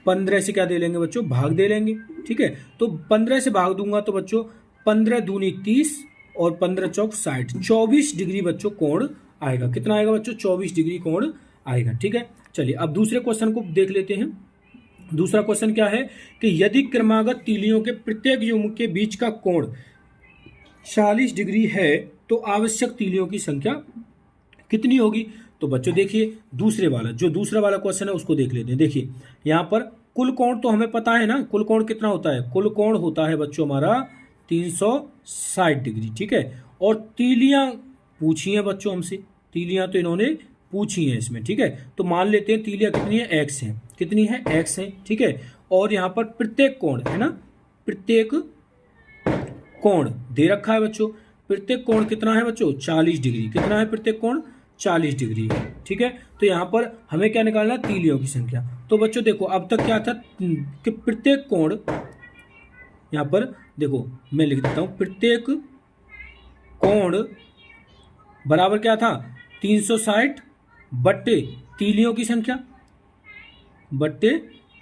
15 से क्या दे लेंगे बच्चों, भाग दे लेंगे। ठीक है, तो 15 से भाग दूंगा तो बच्चों 15 दूनी 30 और 15 चौक 60, 24 डिग्री बच्चों कोण आएगा। कितना आएगा बच्चों, 24 डिग्री कोण आएगा। ठीक है, चलिए अब दूसरे क्वेश्चन को देख लेते हैं। दूसरा क्वेश्चन क्या है कि यदि क्रमागत तीलियों के प्रत्येक युग्म के बीच का कोण 40 डिग्री है तो आवश्यक तीलियों की संख्या कितनी होगी। तो बच्चों देखिए, दूसरा वाला क्वेश्चन है उसको देख लेते हैं। देखिए यहाँ पर कुल कोण तो हमें पता है ना, कुल कोण कितना होता है, कुल कोण होता है बच्चों हमारा 360 डिग्री। ठीक है, और तीलियां पूछी हैं बच्चों हमसे, तीलियां तो इन्होंने पूछी हैं इसमें। ठीक है, तो मान लेते हैं तीलियां कितनी है, x है। कितनी है, x है। ठीक है, और यहाँ पर प्रत्येक कोण है ना, प्रत्येक कोण दे रखा है बच्चों। प्रत्येक कोण कितना है बच्चों, 40 डिग्री। कितना है प्रत्येक कोण, 40 डिग्री। ठीक है, तो यहाँ पर हमें क्या निकालना, तीलियों की संख्या। तो बच्चों देखो, अब तक क्या था कि प्रत्येक कोण, यहाँ पर देखो मैं लिख देता हूँ, प्रत्येक कोण बराबर क्या था, 360 बट्टे तीलियों की संख्या बट्टे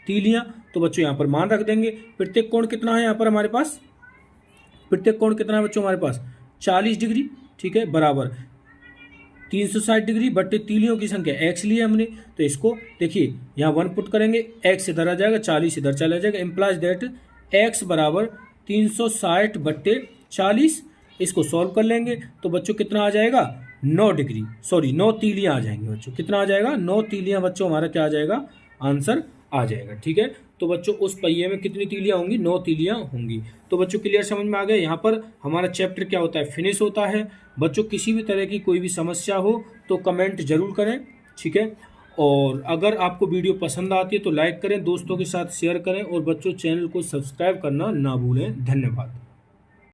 तीलियां। तो बच्चों यहाँ पर मान रख देंगे। प्रत्येक कोण कितना है यहाँ पर हमारे पास, प्रत्येक कोण कितना है बच्चों हमारे पास, 40 डिग्री। ठीक है, बराबर 360 डिग्री बट्टे तीलियों की संख्या x लिया हमने। तो इसको देखिए यहाँ 1 पुट करेंगे, x इधर आ जाएगा, 40 इधर चला जाएगा, इम्प्लाइज दैट x बराबर 360 बट्टे 40। इसको सॉल्व कर लेंगे तो बच्चों कितना आ जाएगा, 9 डिग्री, सॉरी 9 तीलियां आ जाएंगी बच्चों। कितना आ जाएगा, 9 तीलियां बच्चों हमारा क्या आ जाएगा, आंसर आ जाएगा। ठीक है, तो बच्चों उस पहिए में कितनी तीलियां होंगी, 9 तीलियां होंगी। तो बच्चों क्लियर समझ में आ गया। यहाँ पर हमारा चैप्टर क्या होता है, फिनिश होता है। बच्चों किसी भी तरह की कोई भी समस्या हो तो कमेंट जरूर करें। ठीक है, और अगर आपको वीडियो पसंद आती है तो लाइक करें, दोस्तों के साथ शेयर करें, और बच्चों चैनल को सब्सक्राइब करना ना भूलें। धन्यवाद।